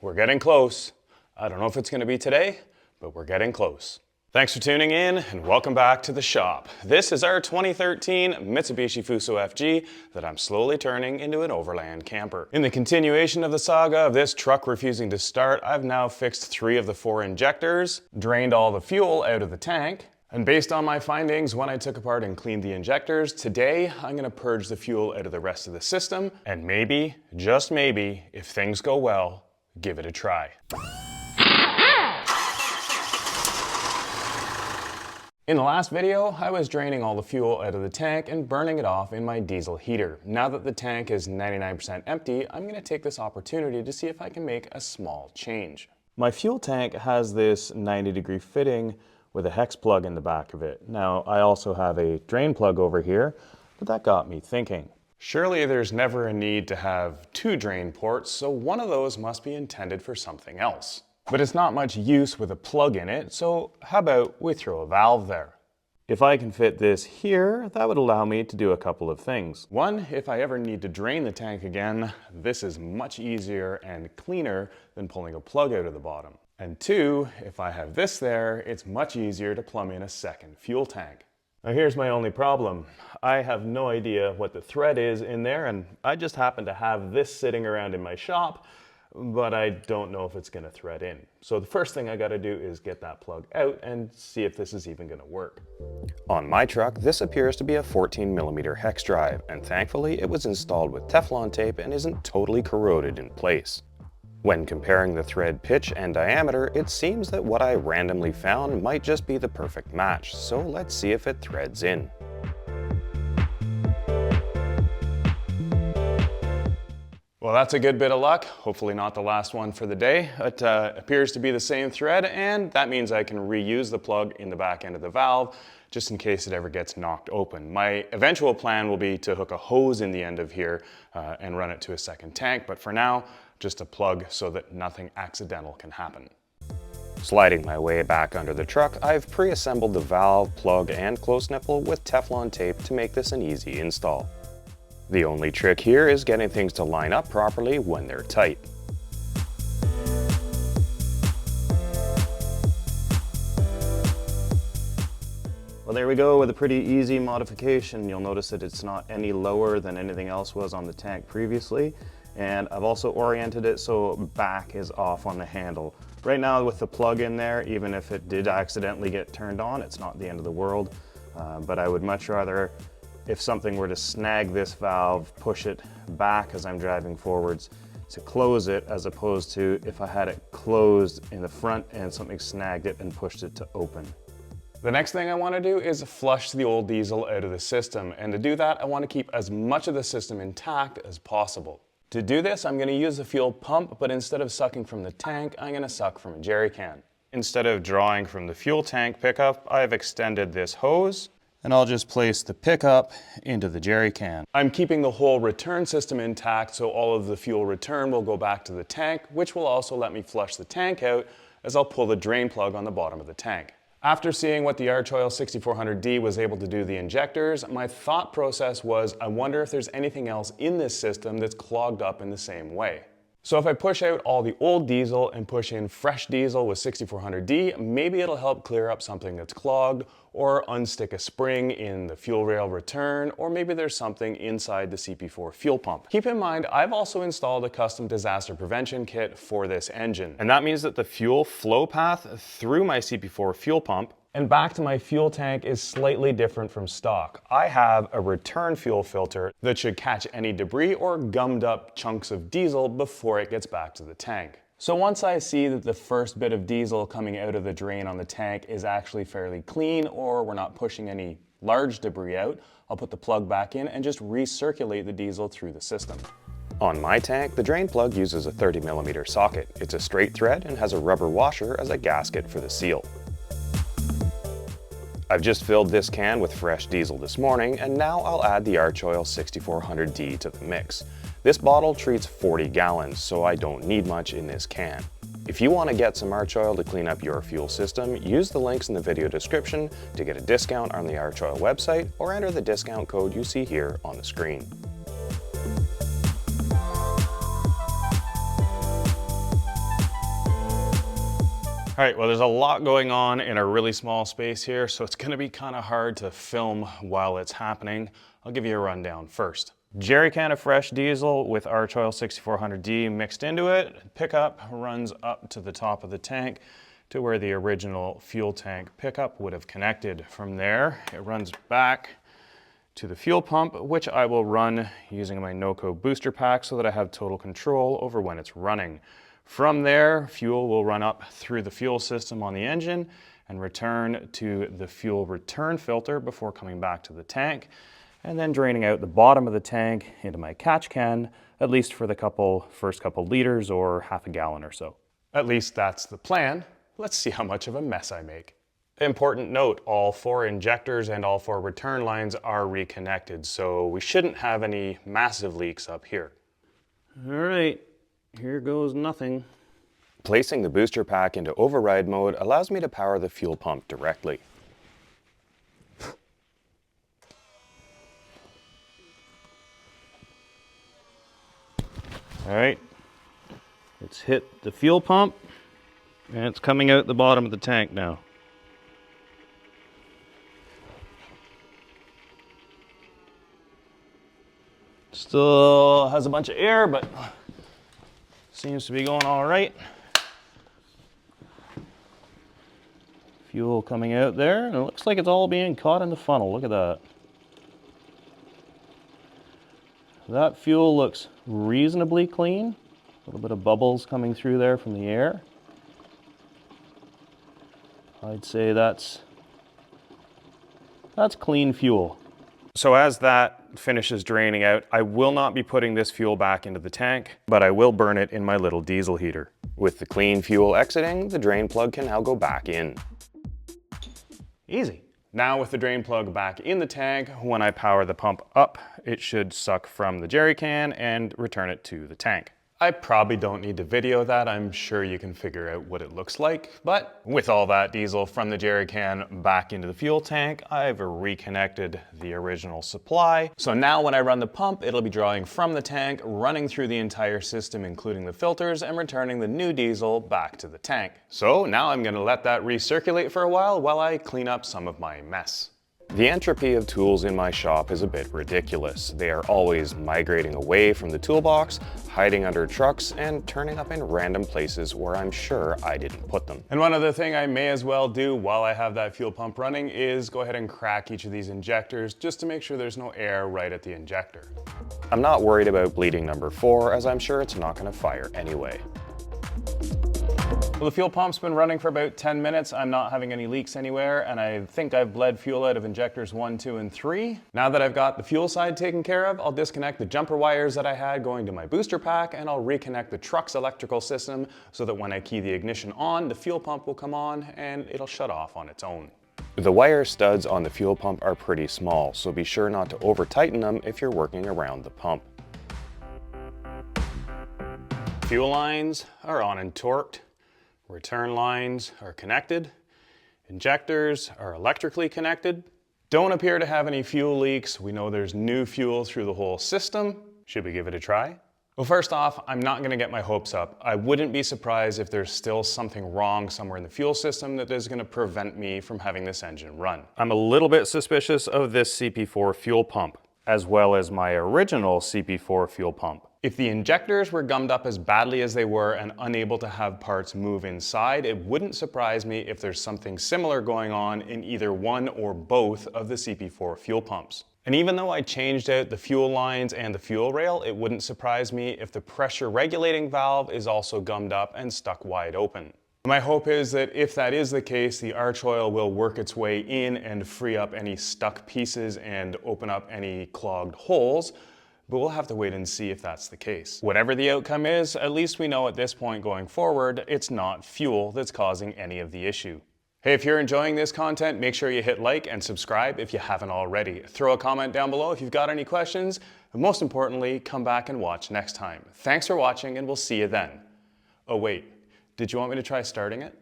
We're getting close. I don't know if it's going to be today, but we're getting close. Thanks for tuning in and welcome back to the shop. This is our 2013 Mitsubishi FUSO FG that I'm slowly turning into an overland camper. In the continuation of the saga of this truck refusing to start, I've now fixed 3 of the 4 injectors, drained all the fuel out of the tank, and based on my findings when I took apart and cleaned the injectors, today I'm going to purge the fuel out of the rest of the system, and maybe, just maybe, if things go well, give it a try. In the last video, I was draining all the fuel out of the tank and burning it off in my diesel heater. Now that the tank is 99% empty, I'm going to take this opportunity to see if I can make a small change. My fuel tank has this 90-degree fitting with a hex plug in the back of it. Now, I also have a drain plug over here, but that got me thinking. Surely there's never a need to have 2 drain ports, so one of those must be intended for something else. But it's not much use with a plug in it, so how about we throw a valve there? If I can fit this here, that would allow me to do a couple of things. One, if I ever need to drain the tank again, this is much easier and cleaner than pulling a plug out of the bottom. And 2, if I have this there, it's much easier to plumb in a second fuel tank. Now here's my only problem. I have no idea what the thread is in there, and I just happen to have this sitting around in my shop, but I don't know if it's going to thread in. So the first thing I got to do is get that plug out and see if this is even going to work. On my truck, this appears to be a 14mm hex drive, and thankfully it was installed with Teflon tape and isn't totally corroded in place. When comparing the thread pitch and diameter, it seems that what I randomly found might just be the perfect match, so let's see if it threads in. Well, that's a good bit of luck. Hopefully not the last one for the day. It appears to be the same thread, and that means I can reuse the plug in the back end of the valve just in case it ever gets knocked open. My eventual plan will be to hook a hose in the end of here and run it to a second tank, but for now, just a plug so that nothing accidental can happen. Sliding my way back under the truck, I've pre-assembled the valve, plug, and close nipple with Teflon tape to make this an easy install. The only trick here is getting things to line up properly when they're tight. Well, there we go with a pretty easy modification. You'll notice that it's not any lower than anything else was on the tank previously. And I've also oriented it so back is off on the handle. Right now with the plug in there, even if it did accidentally get turned on, it's not the end of the world. But I would much rather, if something were to snag this valve, push it back as I'm driving forwards to close it, as opposed to if I had it closed in the front and something snagged it and pushed it to open. The next thing I want to do is flush the old diesel out of the system, and to do that I want to keep as much of the system intact as possible. To do this, I'm going to use a fuel pump, but instead of sucking from the tank, I'm going to suck from a jerry can. Instead of drawing from the fuel tank pickup, I've extended this hose, and I'll just place the pickup into the jerry can. I'm keeping the whole return system intact, so all of the fuel return will go back to the tank, which will also let me flush the tank out as I'll pull the drain plug on the bottom of the tank. After seeing what the Archoil 6400D was able to do the injectors, my thought process was, I wonder if there's anything else in this system that's clogged up in the same way. So if I push out all the old diesel and push in fresh diesel with 6400D, maybe it'll help clear up something that's clogged, or unstick a spring in the fuel rail return, or maybe there's something inside the CP4 fuel pump. Keep in mind, I've also installed a custom disaster prevention kit for this engine. And that means that the fuel flow path through my CP4 fuel pump and back to my fuel tank is slightly different from stock. I have a return fuel filter that should catch any debris or gummed up chunks of diesel before it gets back to the tank. So once I see that the first bit of diesel coming out of the drain on the tank is actually fairly clean, or we're not pushing any large debris out, I'll put the plug back in and just recirculate the diesel through the system. On my tank, the drain plug uses a 30mm socket. It's a straight thread and has a rubber washer as a gasket for the seal. I've just filled this can with fresh diesel this morning, and now I'll add the Archoil 6400D to the mix. This bottle treats 40 gallons, so I don't need much in this can. If you want to get some Archoil to clean up your fuel system, use the links in the video description to get a discount on the Archoil website, or enter the discount code you see here on the screen. All right, well, there's a lot going on in a really small space here, so it's gonna be kind of hard to film while it's happening. I'll give you a rundown first. Jerry can of fresh diesel with Arch Oil 6400D mixed into it. Pickup runs up to the top of the tank to where the original fuel tank pickup would have connected. From there, it runs back to the fuel pump, which I will run using my NOCO booster pack so that I have total control over when it's running. From there, fuel will run up through the fuel system on the engine and return to the fuel return filter before coming back to the tank, and then draining out the bottom of the tank into my catch can, at least for the first couple liters or half a gallon or so. At least that's the plan. Let's see how much of a mess I make. Important note, all 4 injectors and all 4 return lines are reconnected, so we shouldn't have any massive leaks up here. All right. Here goes nothing. Placing the booster pack into override mode allows me to power the fuel pump directly. All right, it's hit the fuel pump and it's coming out the bottom of the tank now. Still has a bunch of air, but seems to be going all right. Fuel coming out there, and it looks like it's all being caught in the funnel. Look at that. That fuel looks reasonably clean. A little bit of bubbles coming through there from the air. I'd say that's clean fuel. So as that finishes draining out, I will not be putting this fuel back into the tank, but I will burn it in my little diesel heater. With the clean fuel exiting, the drain plug can now go back in. Easy. Now with the drain plug back in the tank, when I power the pump up, it should suck from the jerry can and return it to the tank. I probably don't need to video that. I'm sure you can figure out what it looks like. But with all that diesel from the jerry can back into the fuel tank, I've reconnected the original supply. So now when I run the pump, it'll be drawing from the tank, running through the entire system, including the filters, and returning the new diesel back to the tank. So now I'm gonna let that recirculate for a while I clean up some of my mess. The entropy of tools in my shop is a bit ridiculous. They are always migrating away from the toolbox, hiding under trucks, and turning up in random places where I'm sure I didn't put them. And one other thing I may as well do while I have that fuel pump running is go ahead and crack each of these injectors just to make sure there's no air right at the injector. I'm not worried about bleeding number 4, as I'm sure it's not going to fire anyway. Well, the fuel pump's been running for about 10 minutes. I'm not having any leaks anywhere, and I think I've bled fuel out of injectors 1, 2, and 3. Now that I've got the fuel side taken care of, I'll disconnect the jumper wires that I had going to my booster pack, and I'll reconnect the truck's electrical system so that when I key the ignition on, the fuel pump will come on and it'll shut off on its own. The wire studs on the fuel pump are pretty small, so be sure not to over-tighten them if you're working around the pump. Fuel lines are on and torqued. Return lines are connected. Injectors are electrically connected. Don't appear to have any fuel leaks. We know there's new fuel through the whole system. Should we give it a try? Well, first off, I'm not gonna get my hopes up. I wouldn't be surprised if there's still something wrong somewhere in the fuel system that is gonna prevent me from having this engine run. I'm a little bit suspicious of this CP4 fuel pump, as well as my original CP4 fuel pump. If the injectors were gummed up as badly as they were and unable to have parts move inside, it wouldn't surprise me if there's something similar going on in either one or both of the CP4 fuel pumps. And even though I changed out the fuel lines and the fuel rail, it wouldn't surprise me if the pressure regulating valve is also gummed up and stuck wide open. My hope is that if that is the case, the Arch Oil will work its way in and free up any stuck pieces and open up any clogged holes, but we'll have to wait and see if that's the case. Whatever the outcome is, at least we know at this point going forward, it's not fuel that's causing any of the issue. Hey, if you're enjoying this content, make sure you hit like and subscribe if you haven't already. Throw a comment down below if you've got any questions, and most importantly, come back and watch next time. Thanks for watching, and we'll see you then. Oh wait, did you want me to try starting it?